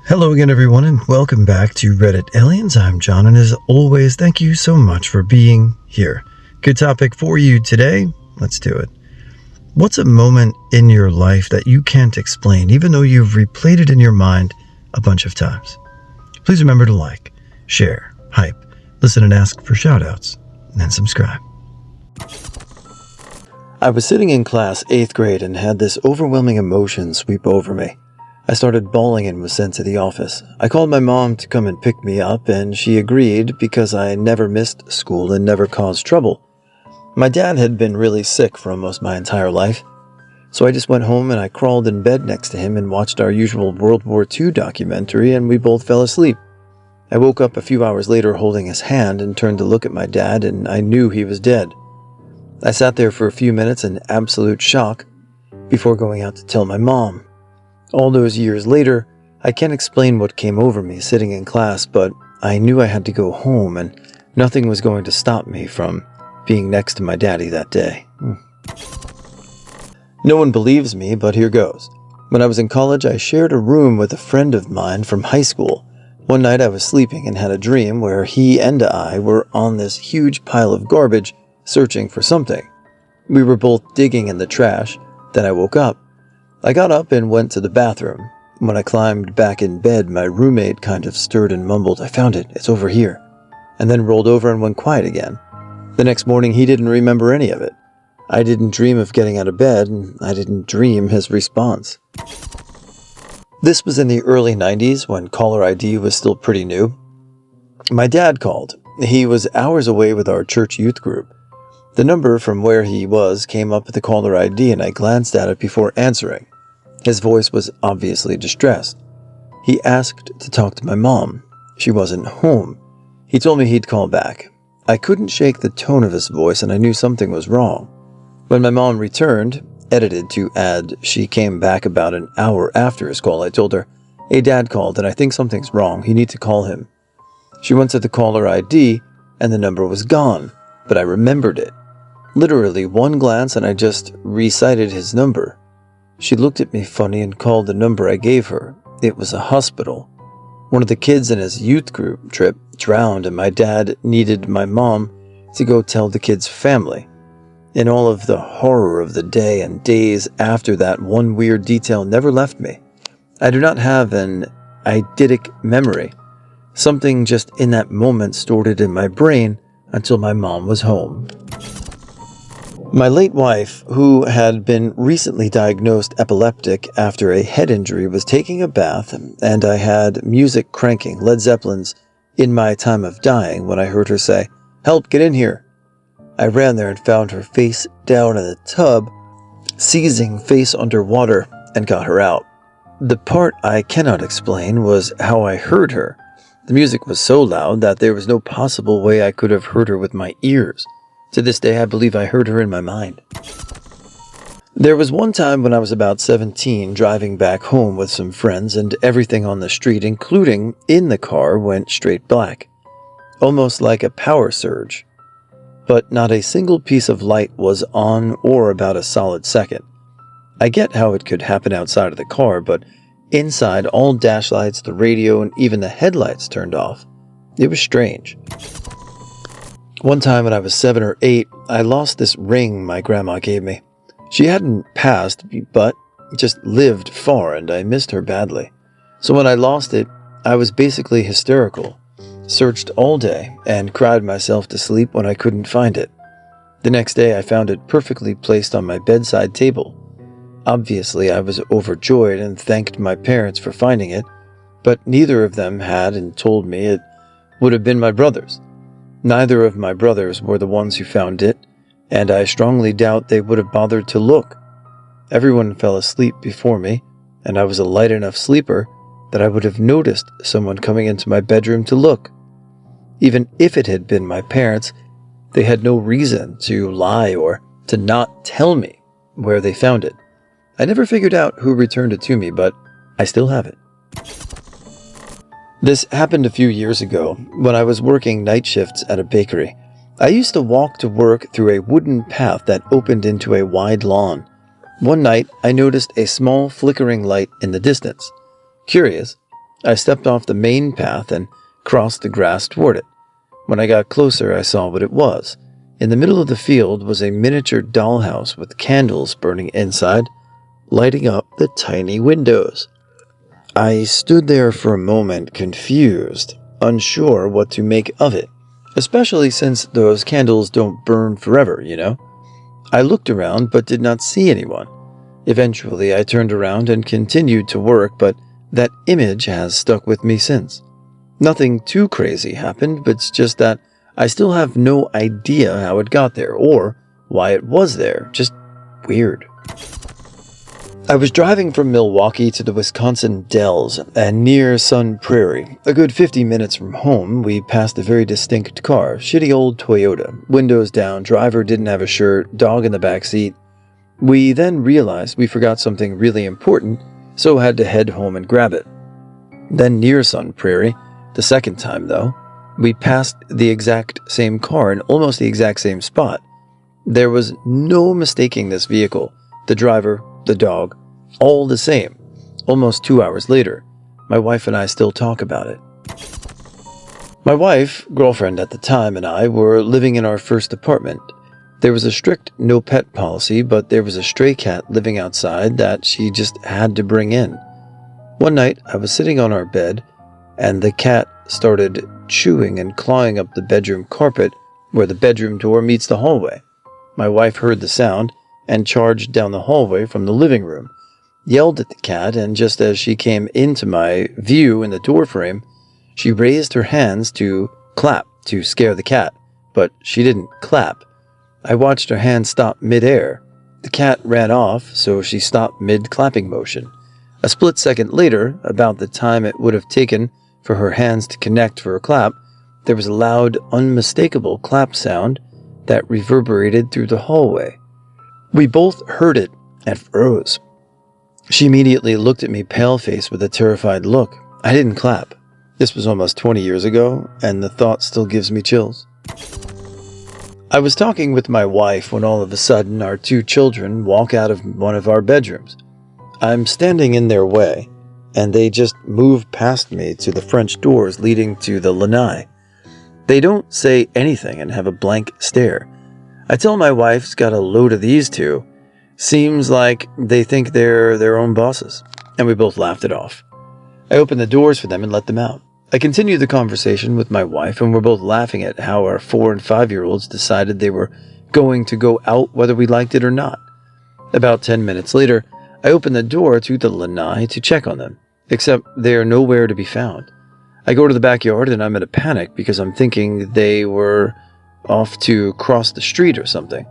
Hello again, everyone, and welcome back to Reddit Aliens. I'm John, and as always, thank you so much for being here. Good topic for you today. Let's do it. What's a moment in your life that you can't explain, even though you've replayed it in your mind a bunch of times? Please remember to like, share, hype, listen, and ask for shoutouts, and then subscribe. I was sitting in class 8th grade and had this overwhelming emotion sweep over me. I started bawling and was sent to the office. I called my mom to come and pick me up, and she agreed because I never missed school and never caused trouble. My dad had been really sick for almost my entire life, so I just went home and I crawled in bed next to him and watched our usual World War II documentary, and we both fell asleep. I woke up a few hours later holding his hand and turned to look at my dad, and I knew he was dead. I sat there for a few minutes in absolute shock before going out to tell my mom. All those years later, I can't explain what came over me sitting in class, but I knew I had to go home and nothing was going to stop me from being next to my daddy that day. No one believes me, but here goes. When I was in college, I shared a room with a friend of mine from high school. One night I was sleeping and had a dream where he and I were on this huge pile of garbage searching for something. We were both digging in the trash. Then I woke up. I got up and went to the bathroom. When I climbed back in bed, my roommate kind of stirred and mumbled, "I found it, it's over here," and then rolled over and went quiet again. The next morning, he didn't remember any of it. I didn't dream of getting out of bed, and I didn't dream his response. This was in the early 90s when caller ID was still pretty new. My dad called. He was hours away with our church youth group. The number from where he was came up with the caller ID, and I glanced at it before answering. His voice was obviously distressed. He asked to talk to my mom. She wasn't home. He told me he'd call back. I couldn't shake the tone of his voice, and I knew something was wrong. When my mom returned, edited to add she came back about an hour after his call, I told her, "Hey, Dad called, and I think something's wrong. You need to call him." She went to the caller ID, and the number was gone, but I remembered it. Literally one glance and I just recited his number. She looked at me funny and called the number I gave her. It was a hospital. One of the kids in his youth group trip drowned, and my dad needed my mom to go tell the kid's family. And all of the horror of the day and days after that, one weird detail never left me. I do not have an eidetic memory. Something just in that moment stored it in my brain until my mom was home. My late wife, who had been recently diagnosed epileptic after a head injury, was taking a bath, and I had music cranking, Led Zeppelin's "In My Time of Dying," when I heard her say, "Help, get in here." I ran there and found her face down in the tub, seizing face underwater, and got her out. The part I cannot explain was how I heard her. The music was so loud that there was no possible way I could have heard her with my ears. To this day, I believe I heard her in my mind. There was one time when I was about 17, driving back home with some friends, and everything on the street, including in the car, went straight black. Almost like a power surge. But not a single piece of light was on or about a solid second. I get how it could happen outside of the car, but inside, all dash lights, the radio, and even the headlights turned off. It was strange. One time when I was 7 or 8, I lost this ring my grandma gave me. She hadn't passed, but just lived far, and I missed her badly. So when I lost it, I was basically hysterical, searched all day, and cried myself to sleep when I couldn't find it. The next day, I found it perfectly placed on my bedside table. Obviously, I was overjoyed and thanked my parents for finding it, but neither of them had and told me it would have been my brother's. Neither of my brothers were the ones who found it, and I strongly doubt they would have bothered to look. Everyone fell asleep before me, and I was a light enough sleeper that I would have noticed someone coming into my bedroom to look. Even if it had been my parents, they had no reason to lie or to not tell me where they found it. I never figured out who returned it to me, but I still have it. This happened a few years ago when I was working night shifts at a bakery. I used to walk to work through a wooden path that opened into a wide lawn. One night, I noticed a small flickering light in the distance. Curious, I stepped off the main path and crossed the grass toward it. When I got closer, I saw what it was. In the middle of the field was a miniature dollhouse with candles burning inside, lighting up the tiny windows. I stood there for a moment, confused, unsure what to make of it, especially since those candles don't burn forever, you know? I looked around but did not see anyone. Eventually, I turned around and continued to work, but that image has stuck with me since. Nothing too crazy happened, but it's just that I still have no idea how it got there or why it was there. Just weird. I was driving from Milwaukee to the Wisconsin Dells and near Sun Prairie. A good 50 minutes from home, we passed a very distinct car, shitty old Toyota, windows down, driver didn't have a shirt, dog in the back seat. We then realized we forgot something really important, so had to head home and grab it. Then near Sun Prairie, the second time though, we passed the exact same car in almost the exact same spot. There was no mistaking this vehicle, the driver, the dog, all the same. Almost 2 hours later, my wife and I still talk about it. My wife, girlfriend at the time, and I were living in our first apartment. There was a strict no pet policy, but there was a stray cat living outside that she just had to bring in. One night, I was sitting on our bed, and the cat started chewing and clawing up the bedroom carpet where the bedroom door meets the hallway. My wife heard the sound and charged down the hallway from the living room, yelled at the cat, and just as she came into my view in the doorframe, she raised her hands to clap to scare the cat, but she didn't clap. I watched her hand stop mid-air. The cat ran off, so she stopped mid-clapping motion. A split second later, about the time it would have taken for her hands to connect for a clap, there was a loud, unmistakable clap sound that reverberated through the hallway. We both heard it and froze. She immediately looked at me pale-faced with a terrified look. I didn't clap. This was almost 20 years ago, and the thought still gives me chills. I was talking with my wife when all of a sudden our 2 children walk out of one of our bedrooms. I'm standing in their way, and they just move past me to the French doors leading to the lanai. They don't say anything and have a blank stare. I tell my wife's got a load of these 2. Seems like they think they're their own bosses. And we both laughed it off. I opened the doors for them and let them out. I continued the conversation with my wife, and we're both laughing at how our 4- and 5-year-olds decided they were going to go out whether we liked it or not. About 10 minutes later, I opened the door to the lanai to check on them, except they are nowhere to be found. I go to the backyard and I'm in a panic because I'm thinking they were off to cross the street or something.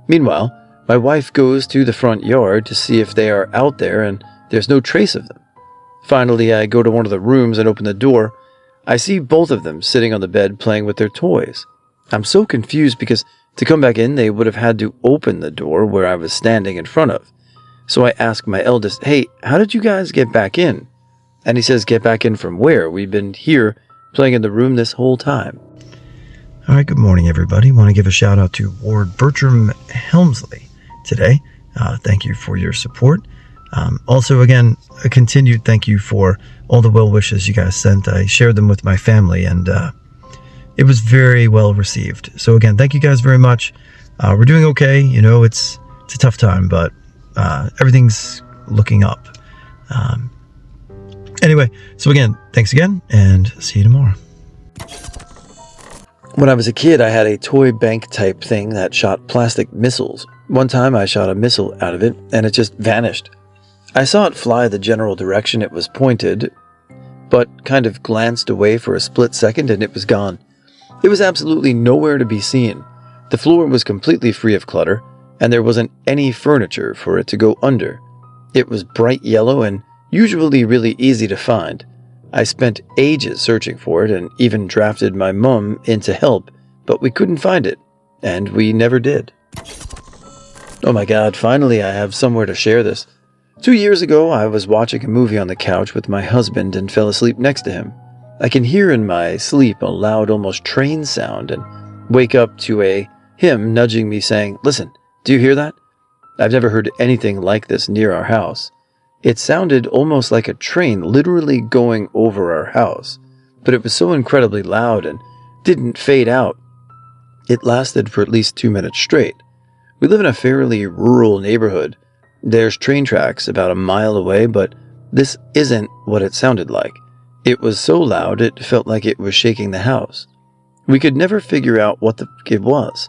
Meanwhile, my wife goes to the front yard to see if they are out there, and there's no trace of them. Finally, I go to one of the rooms and open the door. I see both of them sitting on the bed playing with their toys. I'm so confused because to come back in, they would have had to open the door where I was standing in front of. So I ask my eldest, "Hey, how did you guys get back in?" And he says, "Get back in from where? We've been here playing in the room this whole time." All right, good morning, everybody. Want to give a shout out to Ward Bertram Helmsley today. Thank you for your support. Also, again, a continued thank you for all the well wishes you guys sent. I shared them with my family, and it was very well received. So again, thank you guys very much. We're doing okay. You know, it's a tough time, but everything's looking up. Anyway, so again, thanks again, and see you tomorrow. When I was a kid, I had a toy bank type thing that shot plastic missiles. One time I shot a missile out of it, and it just vanished. I saw it fly the general direction it was pointed, but kind of glanced away for a split second and it was gone. It was absolutely nowhere to be seen. The floor was completely free of clutter, and there wasn't any furniture for it to go under. It was bright yellow and usually really easy to find. I spent ages searching for it and even drafted my mum in to help, but we couldn't find it, and we never did. Oh my god, finally I have somewhere to share this. 2 years ago, I was watching a movie on the couch with my husband and fell asleep next to him. I can hear in my sleep a loud, almost train sound and wake up to him nudging me saying, "Listen, do you hear that?" I've never heard anything like this near our house. It sounded almost like a train literally going over our house, but it was so incredibly loud and didn't fade out. It lasted for at least 2 minutes straight. We live in a fairly rural neighborhood. There's train tracks about a mile away, but this isn't what it sounded like. It was so loud it felt like it was shaking the house. We could never figure out what it was.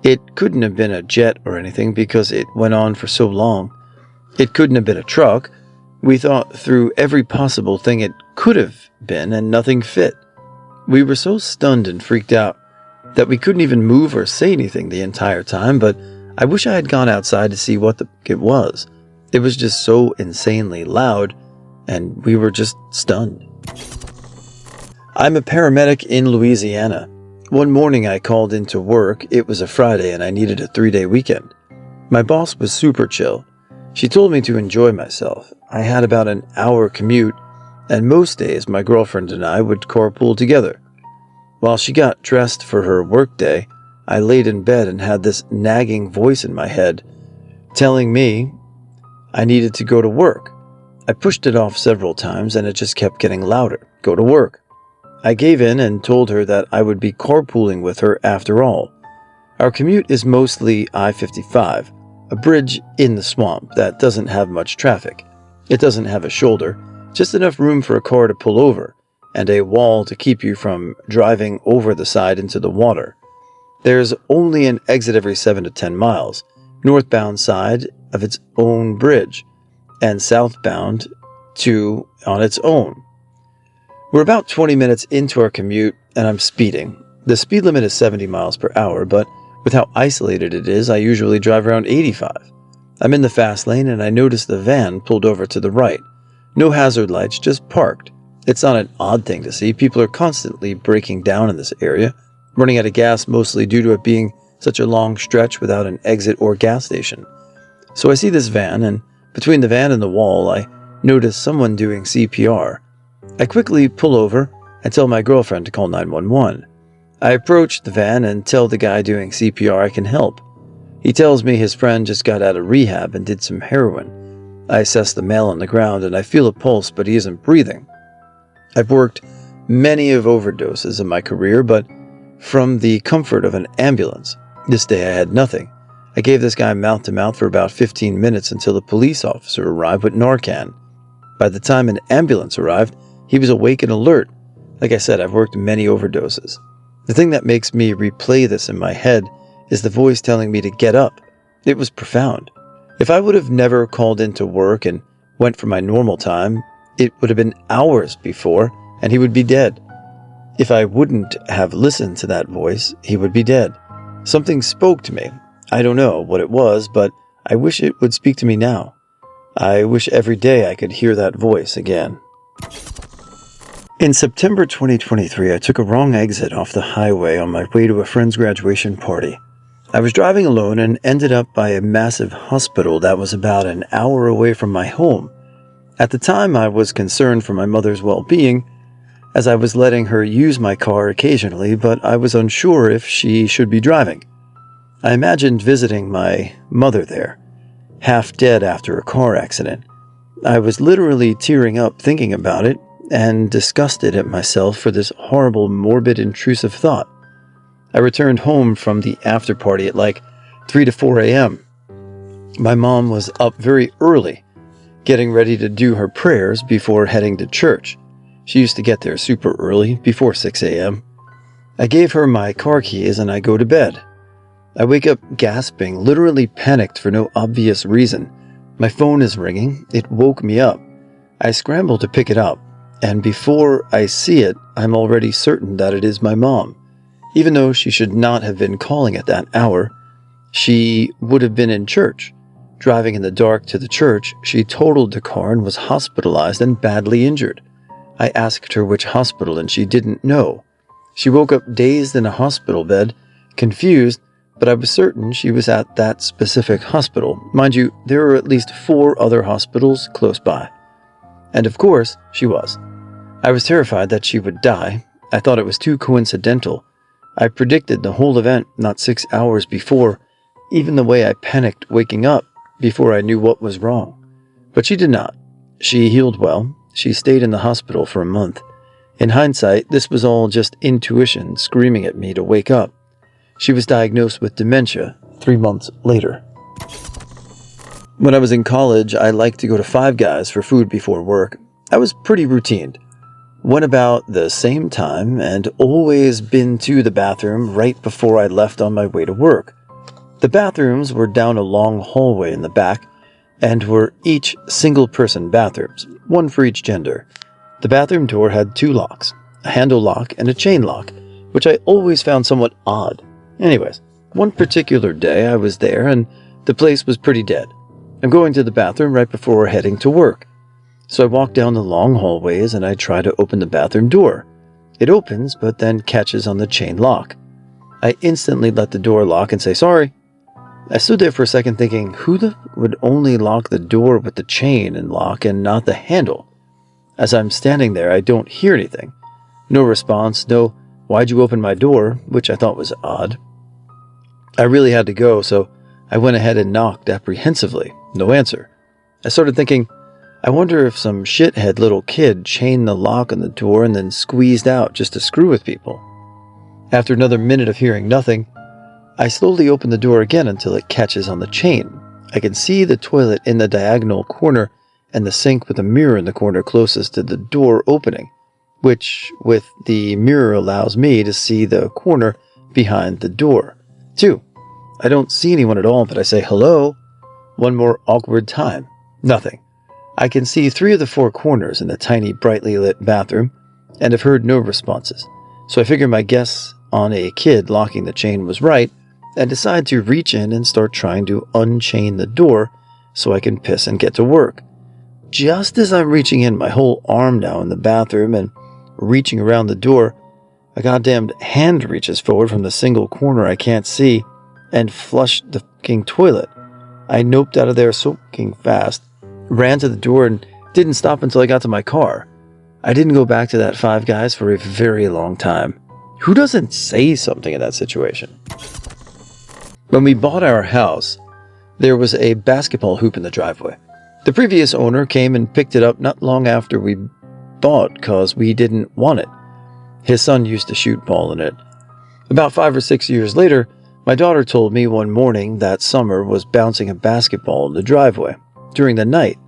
It couldn't have been a jet or anything because it went on for so long. It couldn't have been a truck. We thought through every possible thing it could have been, and nothing fit. We were so stunned and freaked out that we couldn't even move or say anything the entire time, but I wish I had gone outside to see what it was. It was just so insanely loud, and we were just stunned. I'm a paramedic in Louisiana. One morning I called into work. It was a Friday and I needed a 3-day weekend. My boss was super chill. She told me to enjoy myself. I had about an hour commute, and most days my girlfriend and I would carpool together. While she got dressed for her workday, I laid in bed and had this nagging voice in my head telling me I needed to go to work. I pushed it off several times and it just kept getting louder. Go to work. I gave in and told her that I would be carpooling with her after all. Our commute is mostly I-55, a bridge in the swamp that doesn't have much traffic. It doesn't have a shoulder, just enough room for a car to pull over, and a wall to keep you from driving over the side into the water. There's only an exit every 7 to 10 miles, northbound side of its own bridge, and southbound two on its own. We're about 20 minutes into our commute, and I'm speeding. The speed limit is 70 miles per hour, but with how isolated it is, I usually drive around 85. I'm in the fast lane, and I notice the van pulled over to the right. No hazard lights, just parked. It's not an odd thing to see. People are constantly breaking down in this area, running out of gas mostly due to it being such a long stretch without an exit or gas station. So I see this van, and between the van and the wall, I notice someone doing CPR. I quickly pull over and tell my girlfriend to call 911. I approach the van and tell the guy doing CPR I can help. He tells me his friend just got out of rehab and did some heroin. I assess the male on the ground and I feel a pulse, but he isn't breathing. I've worked many of overdoses in my career, but from the comfort of an ambulance. This day I had nothing. I gave this guy mouth-to-mouth for about 15 minutes until the police officer arrived with Narcan. By the time an ambulance arrived, he was awake and alert. Like I said, I've worked many overdoses. The thing that makes me replay this in my head is the voice telling me to get up. It was profound. If I would have never called into work and went for my normal time, it would have been hours before, and he would be dead. If I wouldn't have listened to that voice, he would be dead. Something spoke to me. I don't know what it was, but I wish it would speak to me now. I wish every day I could hear that voice again. In September 2023, I took a wrong exit off the highway on my way to a friend's graduation party. I was driving alone and ended up by a massive hospital that was about an hour away from my home. At the time, I was concerned for my mother's well-being, as I was letting her use my car occasionally, but I was unsure if she should be driving. I imagined visiting my mother there, half dead after a car accident. I was literally tearing up thinking about it and disgusted at myself for this horrible, morbid, intrusive thought. I returned home from the after party at like 3 to 4 a.m. My mom was up very early, getting ready to do her prayers before heading to church. She used to get there super early, before 6 a.m. I gave her my car keys and I go to bed. I wake up gasping, literally panicked for no obvious reason. My phone is ringing. It woke me up. I scramble to pick it up, and before I see it, I'm already certain that it is my mom. Even though she should not have been calling at that hour, she would have been in church. Driving in the dark to the church, she totaled the car and was hospitalized and badly injured. I asked her which hospital, and she didn't know. She woke up dazed in a hospital bed, confused, but I was certain she was at that specific hospital. Mind you, there are at least 4 other hospitals close by. And of course, she was. I was terrified that she would die. I thought it was too coincidental. I predicted the whole event not 6 hours before, even the way I panicked waking up before I knew what was wrong. But she did not. She healed well. She stayed in the hospital for a month. In hindsight, this was all just intuition screaming at me to wake up. She was diagnosed with dementia 3 months later. When I was in college, I liked to go to Five Guys for food before work. I was pretty routine. Went about the same time and always been to the bathroom right before I left on my way to work. The bathrooms were down a long hallway in the back and were each single-person bathrooms, one for each gender. The bathroom door had 2 locks, a handle lock and a chain lock, which I always found somewhat odd. Anyways, one particular day I was there and the place was pretty dead. I'm going to the bathroom right before heading to work. So I walk down the long hallways and I try to open the bathroom door. It opens, but then catches on the chain lock. I instantly let the door lock and say sorry. I stood there for a second thinking, who would only lock the door with the chain and lock and not the handle? As I'm standing there, I don't hear anything. No response, no, why'd you open my door, which I thought was odd. I really had to go, so I went ahead and knocked apprehensively. No answer. I started thinking, I wonder if some shithead little kid chained the lock on the door and then squeezed out just to screw with people. After another minute of hearing nothing, I slowly open the door again until it catches on the chain. I can see the toilet in the diagonal corner and the sink with a mirror in the corner closest to the door opening, which with the mirror allows me to see the corner behind the door. 2. I don't see anyone at all, but I say hello. One more awkward time. Nothing. I can see 3 of the 4 corners in the tiny, brightly lit bathroom, and have heard no responses. So I figure my guess on a kid locking the chain was right, and decide to reach in and start trying to unchain the door so I can piss and get to work. Just as I'm reaching in, my whole arm now in the bathroom and reaching around the door, a goddamned hand reaches forward from the single corner I can't see and flushed the fucking toilet. I noped out of there so fucking fast, ran to the door and didn't stop until I got to my car. I didn't go back to that Five Guys for a very long time. Who doesn't say something in that situation? When we bought our house, there was a basketball hoop in the driveway. The previous owner came and picked it up not long after we bought because we didn't want it. His son used to shoot ball in it. About 5 or 6 years later, my daughter told me one morning that Summer was bouncing a basketball in the driveway during the night.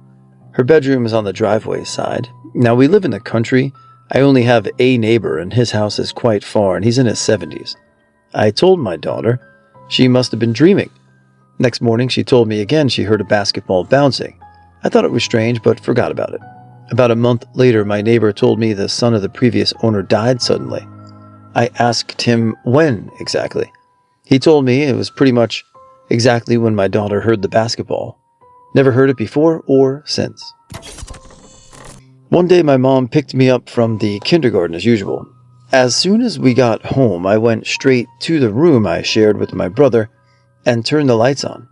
Her bedroom is on the driveway side. Now, we live in the country. I only have a neighbor, and his house is quite far, and he's in his 70s. I told my daughter. She must have been dreaming. Next morning, she told me again she heard a basketball bouncing. I thought it was strange, but forgot about it. About a month later, my neighbor told me the son of the previous owner died suddenly. I asked him when exactly. He told me it was pretty much exactly when my daughter heard the basketball. Never heard it before or since. One day my mom picked me up from the kindergarten as usual. As soon as we got home, I went straight to the room I shared with my brother and turned the lights on.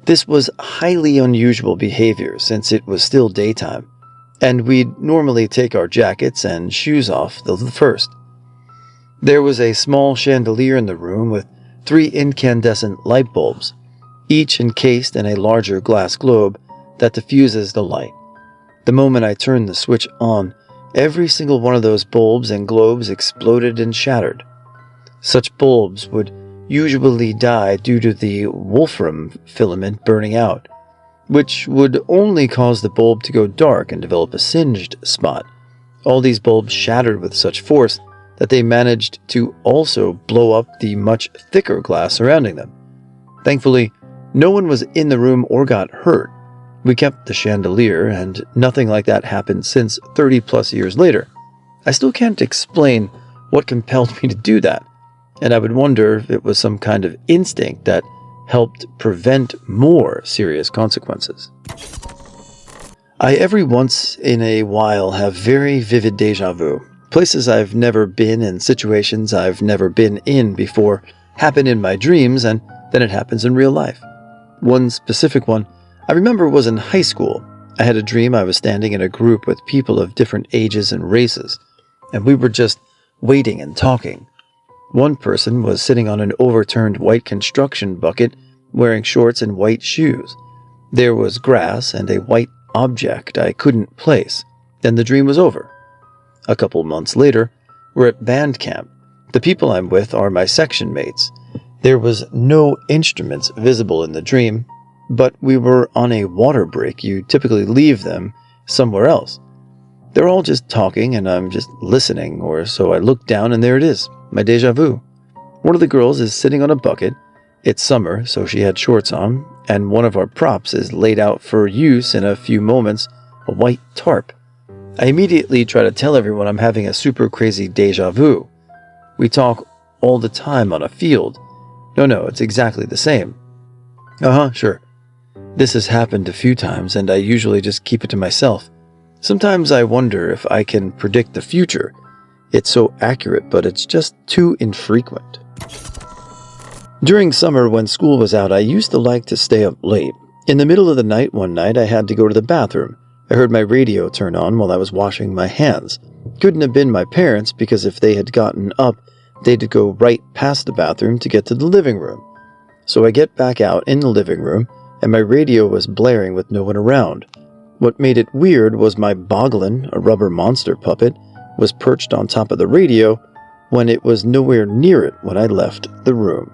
This was highly unusual behavior since it was still daytime, and we'd normally take our jackets and shoes off the first. There was a small chandelier in the room with 3 incandescent light bulbs, each encased in a larger glass globe that diffuses the light. The moment I turned the switch on, every single one of those bulbs and globes exploded and shattered. Such bulbs would usually die due to the wolfram filament burning out, which would only cause the bulb to go dark and develop a singed spot. All these bulbs shattered with such force that they managed to also blow up the much thicker glass surrounding them. Thankfully, no one was in the room or got hurt. We kept the chandelier, and nothing like that happened since 30 plus years later. I still can't explain what compelled me to do that, and I would wonder if it was some kind of instinct that helped prevent more serious consequences. I every once in a while have very vivid deja vu. Places I've never been and situations I've never been in before happen in my dreams, and then it happens in real life. One specific one I remember was in high school. I had a dream I was standing in a group with people of different ages and races, and we were just waiting and talking. One person was sitting on an overturned white construction bucket, wearing shorts and white shoes. There was grass and a white object I couldn't place. Then the dream was over. A couple months later, we're at band camp. The people I'm with are my section mates. There was no instruments visible in the dream, but we were on a water break. You typically leave them somewhere else. They're all just talking and I'm just listening, or so I look down and there it is, my déjà vu. One of the girls is sitting on a bucket. It's summer, so she had shorts on, and one of our props is laid out for use in a few moments, a white tarp. I immediately try to tell everyone I'm having a super crazy déjà vu. We talk all the time on a field. No, it's exactly the same. Sure. This has happened a few times, and I usually just keep it to myself. Sometimes I wonder if I can predict the future. It's so accurate, but it's just too infrequent. During summer, when school was out, I used to like to stay up late. In the middle of the night one night, I had to go to the bathroom. I heard my radio turn on while I was washing my hands. Couldn't have been my parents, because if they had gotten up, they'd go right past the bathroom to get to the living room. So I get back out in the living room, and my radio was blaring with no one around. What made it weird was my boglin, a rubber monster puppet, was perched on top of the radio when it was nowhere near it when I left the room.